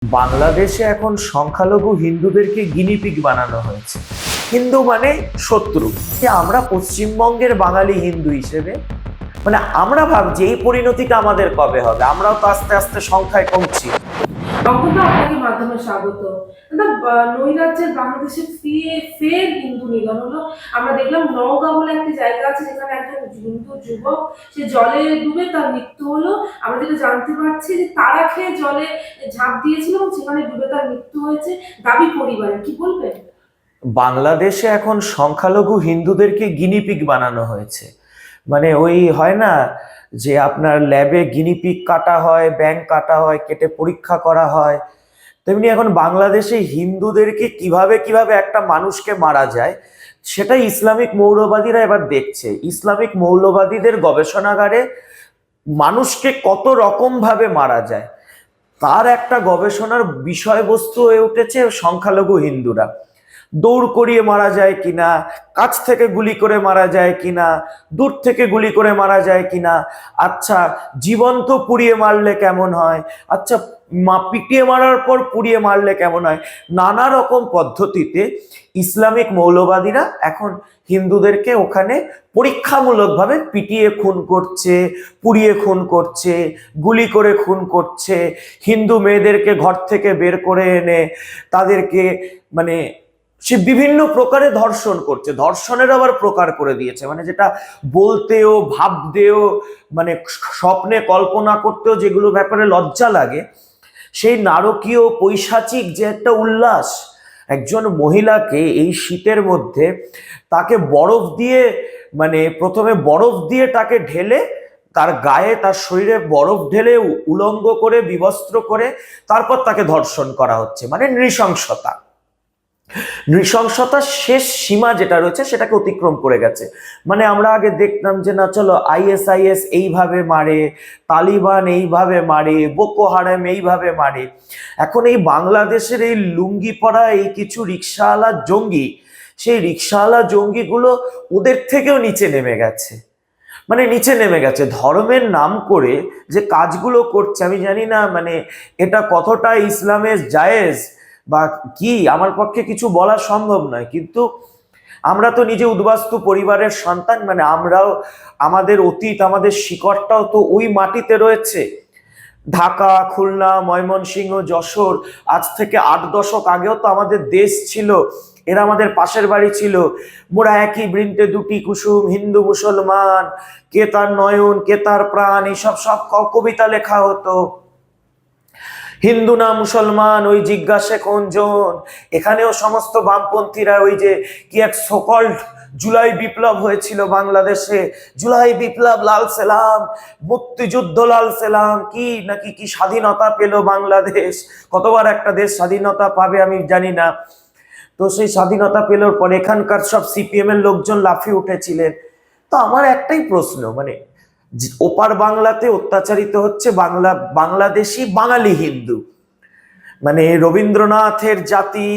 বাংলাদেশে এখন সংখ্যালঘু হিন্দুদেরকে গিনিপিগ বানানো হয়েছে। হিন্দু মানে শত্রু। যে আমরা পশ্চিমবঙ্গের বাঙালি হিন্দু হিসেবে আমরা ভাবছি এই পরিণতিটা আমাদের কবে হবে। আমরাও তো আস্তে আস্তে সংখ্যায় কমছি। অঙ্কটা আপনাকে মাধ্যমে স্বাগত। নৈরাজ্যের বাংলাদেশে ফের হিন্দু নিধন হলো। আমরা দেখলাম নওগাঁ বলে একটি জায়গা আছে যেখানে একজন হিন্দু যুবক সে জলে ডুবে তার মৃত্যু হলো। আমরা যেটা জানতে পারছি যে তারা খেয়ে জলে ঝাঁপ দিয়েছিল এবং সেখানে ডুবে তার মৃত্যু হয়েছে। দাবি পরিবারের, কি বলবেন? বাংলাদেশে এখন সংখ্যালঘু হিন্দুদেরকে গিনিপিগ বানানো হয়েছে। ওই হয় না যে আপনার ল্যাবে গিনিপিগ কাটা হয়, ব্যাঙ কাটা হয়, কেটে পরীক্ষা করা হয়, তেমনি এখন বাংলাদেশে হিন্দুদেরকে কিভাবে কিভাবে একটা মানুষকে মারা যায় সেটা ইসলামিক মৌলবাদীরা এবার দেখছে। ইসলামিক মৌলবাদীদের গবেষণাগারে মানুষকে কত রকম ভাবে মারা যায় তার একটা গবেষণার বিষয়বস্তু হয়ে উঠেছে সংখ্যালঘু হিন্দুরা। দৌড় করিয়ে মারা যায় কিনা, কাছ থেকে গুলি করে মারা যায় কিনা, দূর থেকে গুলি করে মারা যায় কিনা, আচ্ছা জীবন্ত পুড়িয়ে মারলে কেমন হয়, আচ্ছা পিটিয়ে মারার পর পুড়িয়ে মারলে কেমন হয়। নানা রকম পদ্ধতিতে ইসলামিক মৌলবাদীরা এখন হিন্দুদেরকে ওখানে পরীক্ষামূলকভাবে পিটিয়ে খুন করছে, পুড়িয়ে খুন করছে, গুলি করে খুন করছে। হিন্দু মেয়েদেরকে ঘর থেকে বের করে এনে তাদেরকে সে বিভিন্ন প্রকারে ধর্ষণ করছে। ধর্ষণের আবার প্রকার করে দিয়েছে, যেটা বলতেও ভাবতেও স্বপ্নে কল্পনা করতেও যেগুলো ব্যাপারে লজ্জা লাগে, সেই নারকীয় পৈশাচিক যে একটা উল্লাস। একজন মহিলাকে এই শীতের মধ্যে তাকে বরফ দিয়ে প্রথমে বরফ দিয়ে তাকে ঢেলে তার গায়ে তার শরীরে বরফ ঢেলে উলঙ্গ করে বিবস্ত্র করে তারপর তাকে ধর্ষণ করা হচ্ছে। নৃশংসতা। নৃশংসতার শেষ সীমা যেটা রয়েছে সেটাকে অতিক্রম করে গেছে। আমরা আগে দেখতাম যে না চলো আইএসআইএস এইভাবে মারে, তালিবান এইভাবে মারে, বোকো হারাম এইভাবে মারে। এখন এই বাংলাদেশের এই লুঙ্গি পরা এই কিছু রিক্সাওয়ালা জঙ্গি, সেই রিক্সাওয়ালা জঙ্গিগুলো ওদের থেকেও নিচে নেমে গেছে। নিচে নেমে গেছে ধর্মের নাম করে যে কাজগুলো করছে। আমি জানি না এটা কতটা ইসলামে জায়েজ বা কি, আমার পক্ষে কিছু বলা সম্ভব নয়, কিন্তু আমরা তো নিজে উদ্বাস্তু পরিবারের সন্তান। আমরাও আমাদের অতীত, আমাদের শিকড়টাও তো ওই মাটিতে রয়েছে। ঢাকা, খুলনা, ময়মনসিংহ, যশোর আজ থেকে 8 দশক আগেও তো আমাদের দেশ ছিল। এরা আমাদের পাশের বাড়ি ছিল। মোরা একই বৃন্তে দুটি কুসুম, হিন্দু মুসলমান, কে তার নয়ন কে তার প্রাণ, এইসব সব কবিতা লেখা হতো। হিন্দু না মুসলমান ওই জিজ্ঞাসে কোনজন। এখানেও সমস্ত বামপন্থীরা ওই যে কি এক সকল্ড জুলাই বিপ্লব হয়েছিল বাংলাদেশে, জুলাই বিপ্লব লাল সেলাম, মুক্তিযুদ্ধ লাল সেলাম, কি নাকি কি স্বাধীনতা পেল বাংলাদেশ। কতবার একটা দেশ স্বাধীনতা পাবে আমি জানি না। তো সেই স্বাধীনতা পেলোর পর এখানকার সব সিপিএম এর লোকজন লাফিয়ে উঠেছিলেন। তো আমার একটাই প্রশ্ন, ওপার বাংলাতে অত্যাচারিত হচ্ছে বাংলাদেশি বাঙালি হিন্দু। রবীন্দ্রনাথের জাতি,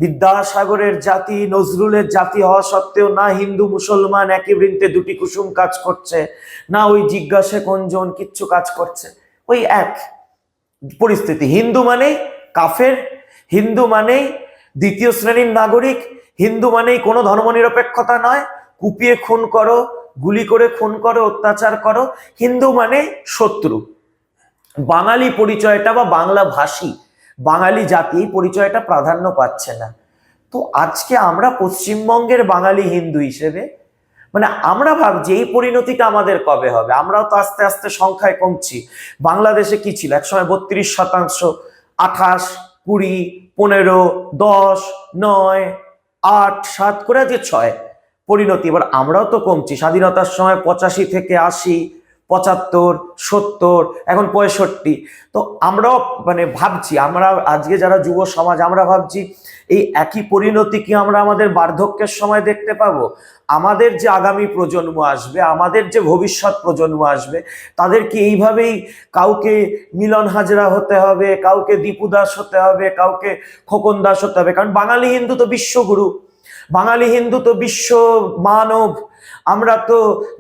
বিদ্যাসাগরের জাতি, নজরুলের জাতি হওয়া সত্ত্বেও না হিন্দু মুসলমান একই বৃন্তে দুটি কুসুম কাজ করছে, না ওই জিজ্ঞাসে কোনজন কিচ্ছু কাজ করছে। ওই এক পরিস্থিতি। হিন্দু মানেই কাফের, হিন্দু মানেই দ্বিতীয় শ্রেণীর নাগরিক, হিন্দু মানেই কোনো ধর্মনিরপেক্ষতা নয়, কুপিয়ে খুন করো, গুলি করে খুন করো, অত্যাচার করো। হিন্দু মানে শত্রু। বাঙালি পরিচয়টা বা বাংলা ভাষী বাঙালি জাতি এই পরিচয়টা প্রাধান্য পাচ্ছে না। তো আজকে আমরা পশ্চিমবঙ্গের বাঙালি হিন্দু হিসেবে আমরা ভাবছি এই পরিণতিটা আমাদের কবে হবে। আমরাও তো আস্তে আস্তে সংখ্যায় কমছি। বাংলাদেশে কি ছিল একসময় 32%, 28, 20, 15, 10, 9, 8, 7 করে আজকে 6 পরিণতি। এবার আমরাও তো কমছি। স্বাধীনতার সময় 85 থেকে 80, 75, 70, এখন 65। তো আমরাও ভাবছি, আমরা আজকে যারা যুব সমাজ আমরা ভাবছি এই একই পরিণতি কি আমরা আমাদের বার্ধক্যের সময় দেখতে পাবো? আমাদের যে আগামী প্রজন্ম আসবে, আমাদের যে ভবিষ্যৎ প্রজন্ম আসবে, তাদের কি এইভাবেই কাউকে মিলন হাজরা হতে হবে, কাউকে দীপু দাস হতে হবে, কাউকে খোকন দাস হতে হবে? কারণ বাঙালি হিন্দু তো বিশ্বগুরু। বাঙালি হিন্দু তো বিশ্ব মানব, আমরা তো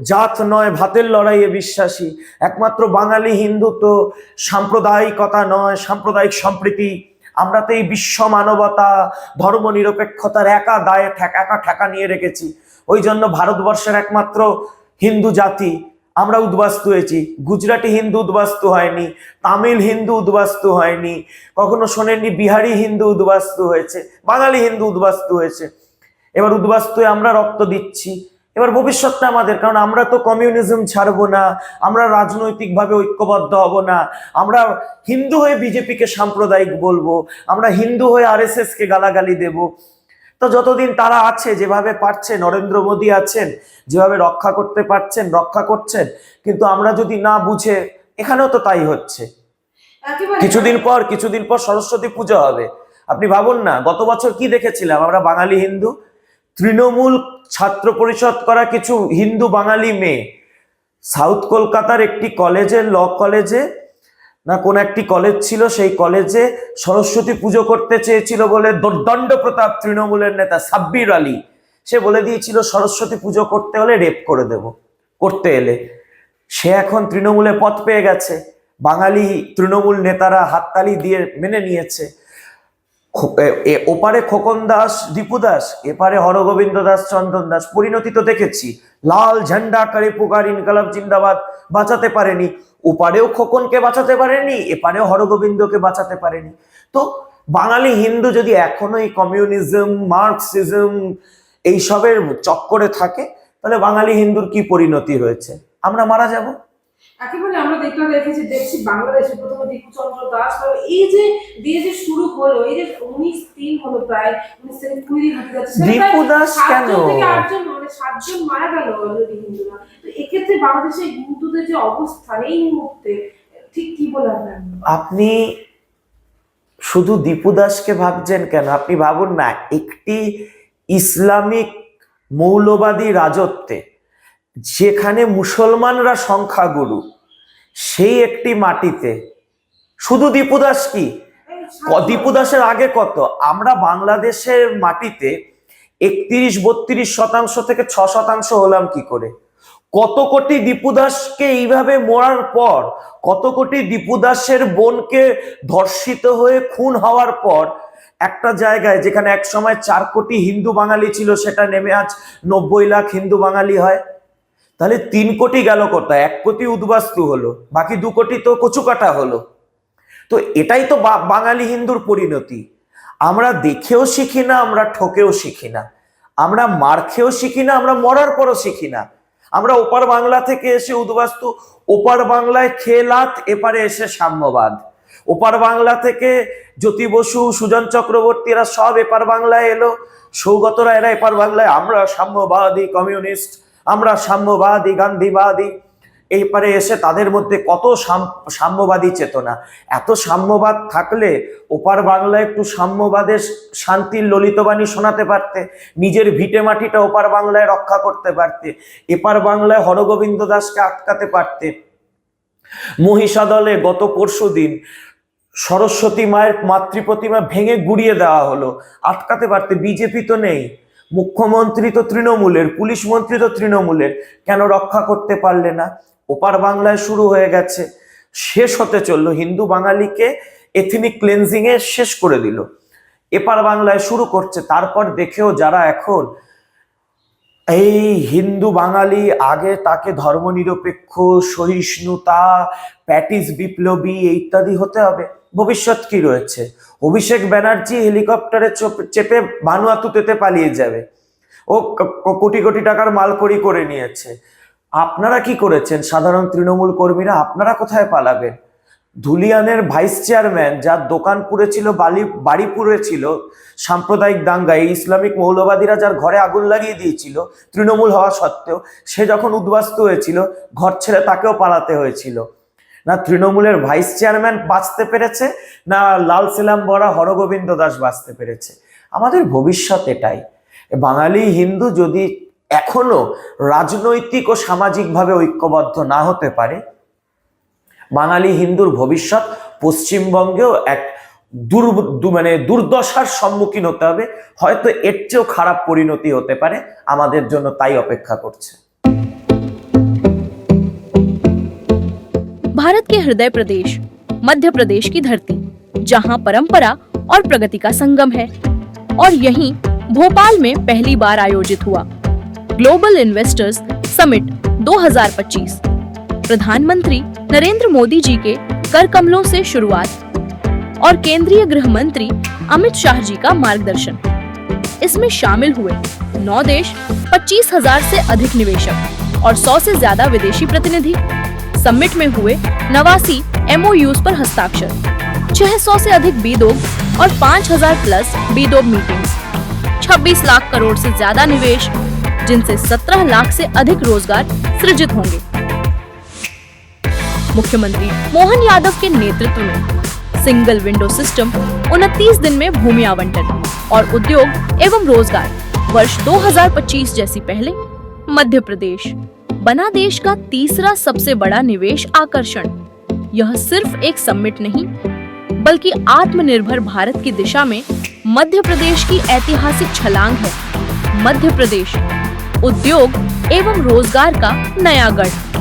জাত নয় ভাতের লড়াইয়ে বিশ্বাসী। একমাত্র বাঙালি হিন্দু তো সাম্প্রদায়িকতা নয়, সাম্প্রদায়িক সম্প্রীতি। আমরা তো এই বিশ্ব মানবতা ধর্ম নিরপেক্ষতার একা দায়ে একা ঠেকা নিয়ে রেখেছি। ওই জন্য ভারতবর্ষের একমাত্র হিন্দু জাতি আমরা উদ্বাস্তু হয়েছি। গুজরাটি হিন্দু উদ্বাস্তু হয়নি, তামিল হিন্দু উদ্বাস্তু হয়নি, কখনো শোনেননি বিহারি হিন্দু উদ্বাস্তু হয়েছে, বাঙালি হিন্দু উদ্বাস্তু হয়েছে। এবার উদ্বাস্তু হয়ে আমরা রক্ত দিচ্ছি। এবার ভবিষ্যৎটা আমাদের, কারণ আমরা তো কমিউনিজম ছাড়বো না, আমরা রাজনৈতিকভাবে ঐক্যবদ্ধ হব না, আমরা হিন্দু হয়ে বিজেপিকে সাম্প্রদায়িক বলবো, আমরা হিন্দু হয়ে আরএসএস কে গালাগালি দেব। তো যতদিন তারা আছে, যেভাবে পারছে, নরেন্দ্র মোদী আছেন, যেভাবে রক্ষা করতে পারছেন রক্ষা করছেন, কিন্তু আমরা যদি না বুঝে, এখানেও তো তাই হচ্ছে। একেবারে কিছুদিন পর সরস্বতী পুজো হবে। আপনি ভাবুন না, গত বছর কি দেখেছিলাম আমরা বাঙালি হিন্দু, তৃণমূল ছাত্র পরিষদ করা কিছু হিন্দু বাঙালি মেয়ে সাউথ কলকাতার একটি কলেজে, ল কলেজে না কোন একটি কলেজ ছিল, সেই কলেজে সরস্বতী পুজো করতে চেয়েছিল বলে দর্দণ্ড প্রতাপ তৃণমূলের নেতা সাব্বির আলী, সে বলে দিয়েছিল সরস্বতী পুজো করতে হলে রেপ করে দেব করতে এলে। সে এখন তৃণমূলে পদ পেয়ে গেছে, বাঙালি তৃণমূল নেতারা হাততালি দিয়ে মেনে নিয়েছে। ওপারে খোকন দাস, দীপু দাস, এপারে হরগোবিন্দ দাস, চন্দন দাস। পরিণতি তো দেখেছি, লাল ঝান্ডা করে পুকার ইনকালাব জিন্দাবাদ বাঁচাতে পারেনি, ওপারেও খোকনকে বাঁচাতে পারেনি, এপারেও হরগোবিন্দকে বাঁচাতে পারেনি। তো বাঙালি হিন্দু যদি এখনো এই কমিউনিজম, মার্কসিজম এইসবের চক্করে থাকে, তাহলে বাঙালি হিন্দুর কি পরিণতি হয়েছে? আমরা মারা যাব। একেবারে আমরা দেখছি বাংলাদেশে প্রথমে দীপুচন্দ্র দাস, এই যে দিয়ে যে শুরু হলো, এই যে 19-3 হলো, প্রায় 19 থেকে 20 দিন হতে যাচ্ছে, দীপু দাস কেন 7 জন মারা গেল অলরেডি হিন্দুরা। তো এক্ষেত্রে বাংলাদেশের হিন্দুদের যে অবস্থান এই মুহূর্তে ঠিক কি বলে আপনি শুধু দীপু দাসকে ভাবছেন কেন? আপনি ভাবুন না, একটি ইসলামিক মৌলবাদী রাজত্বে যেখানে মুসলমানরা সংখ্যাগুরু, সেই একটি মাটিতে শুধু দীপু দাস কি, দীপু দাসের আগে কত, আমরা বাংলাদেশের মাটিতে 31-32% থেকে 6% হলাম কি করে? কত কোটি দীপু দাসকে এইভাবে মরার পর, কত কোটি দীপু দাসের বোনকে ধর্ষিত হয়ে খুন হওয়ার পর একটা জায়গায় যেখানে এক সময় 4 কোটি হিন্দু বাঙালি ছিল, সেটা নেমে আজ 90 লাখ হিন্দু বাঙালি হয়। তাহলে 3 কোটি গেল কোথায়? 1 কোটি উদ্বাস্তু হলো, বাকি 2 কোটি তো কচুকাটা হলো। তো এটাই তো বাঙালি হিন্দুর পরিণতি। আমরা দেখেও শিখি না, আমরা ঠকেও শিখি না, আমরা মার খেয়েও শিখি না, আমরা মরার পরও শিখি না। আমরা ওপার বাংলা থেকে এসে উদ্বাস্তু, ওপার বাংলায় খেলাত, এপারে এসে সাম্যবাদ। ওপার বাংলা থেকে জ্যোতি বসু, সুজন চক্রবর্তী, এরা সব এপার বাংলায় এলো, সৌগতরা, এরা এপার বাংলায় আমরা সাম্যবাদী কমিউনিস্ট, আমরা সাম্যবাদী গান্ধীবাদী। এইপারে এসে তাদের মধ্যে কত সাম্যবাদী চেতনা। এত সাম্যবাদ থাকলে ওপার বাংলায় একটু সাম্যবাদের শান্তির ললিতবাণী শোনাতে পারতে, নিজের ভিটে মাটিটা ওপার বাংলায় রক্ষা করতে পারতে, এপার বাংলায় হরগোবিন্দ দাসকে আটকাতে পারতে। মহিষাদলে গত পরশুদিন সরস্বতী মায়ের মাতৃপ্রতিমা ভেঙে গুড়িয়ে দেওয়া হলো, আটকাতে পারতে। বিজেপি তো নেই, মুখ্যমন্ত্রী তো তৃণমূলের, পুলিশ মন্ত্রী তো তৃণমূলের, কেন রক্ষা করতে পারলে না? ওপার বাংলায় শুরু হয়ে গেছে, শেষ হতে চললো, হিন্দু বাঙালিকে এথনিক ক্লেনজিং এ শেষ করে দিল, এপার বাংলায় শুরু করছে। তারপর দেখেও যারা এখন এই হিন্দু বাঙালি, আগে তাকে ধর্মনিরপেক্ষ, সহিষ্ণুতা, প্যাটিস বিপ্লবী ইত্যাদি হতে হবে। ভবিষ্যৎ কি রয়েছে? অভিষেক ব্যানার্জি হেলিকপ্টারে চেপে ভানুয়াতুতে পালিয়ে যাবে, ও কোটি কোটি টাকার মালকড়ি করে নিয়েছে। আপনারা কি করেছেন সাধারণ তৃণমূল কর্মীরা? আপনারা কোথায় পালাবেন? ধুলিয়ানের ভাইস চেয়ারম্যান, যার দোকান পুড়েছিল, বাড়ি পুড়েছিল সাম্প্রদায়িক দাঙ্গায়, ইসলামিক মৌলবাদীরা যার ঘরে আগুন লাগিয়ে দিয়েছিল তৃণমূল হওয়া সত্ত্বেও, সে যখন উদ্বাস্তু হয়েছিল ঘর ছেড়ে তাকেও পালাতে হয়েছিল। না তৃণমূলের ভাইস চেয়ারম্যান বাঁচতে পেরেছে, না লাল সেলাম বরা হরগোবিন্দ দাস বাঁচতে পেরেছে। আমাদের ভবিষ্যৎ এটাই। বাঙালি হিন্দু যদি এখনো রাজনৈতিক ও সামাজিকভাবে ঐক্যবদ্ধ না হতে পারে, বাঙালি হিন্দুর ভবিষ্যৎ পশ্চিমবঙ্গেও এক মানে দুর্দশার সম্মুখীন হতে হবে, হয়তো এর চেয়েও খারাপ পরিণতি হতে পারে, আমাদের জন্য তাই অপেক্ষা করছে। भारत के हृदय प्रदेश मध्य प्रदेश की धरती, जहां परंपरा और प्रगति का संगम है, और यहीं भोपाल में पहली बार आयोजित हुआ ग्लोबल इन्वेस्टर्स समिट 2025। प्रधानमंत्री नरेंद्र मोदी जी के कर कमलों से शुरुआत और केंद्रीय गृह मंत्री अमित शाह जी का मार्गदर्शन। इसमें शामिल हुए 9 देश, 25,000 से अधिक निवेशक और 100 से ज्यादा विदेशी प्रतिनिधि। समिट में हुए 89 MOUs पर हस्ताक्षर, 600 से अधिक बीदोग और 5,000 प्लस बीदोग मीटिंग्स, 26 लाख करोड़ से ज्यादा निवेश, जिनसे 17 लाख से अधिक रोजगार सृजित होंगे। मुख्यमंत्री मोहन यादव के नेतृत्व में सिंगल विंडो सिस्टम, 29 दिन में भूमि आवंटन और उद्योग एवं रोजगार वर्ष 2025 जैसी पहले, मध्य प्रदेश बना देश का तीसरा सबसे बड़ा निवेश आकर्षण। यह सिर्फ एक समिट नहीं, बल्कि आत्मनिर्भर भारत की दिशा में मध्य प्रदेश की ऐतिहासिक छलांग है। मध्य प्रदेश उद्योग एवं रोजगार का नया गढ़।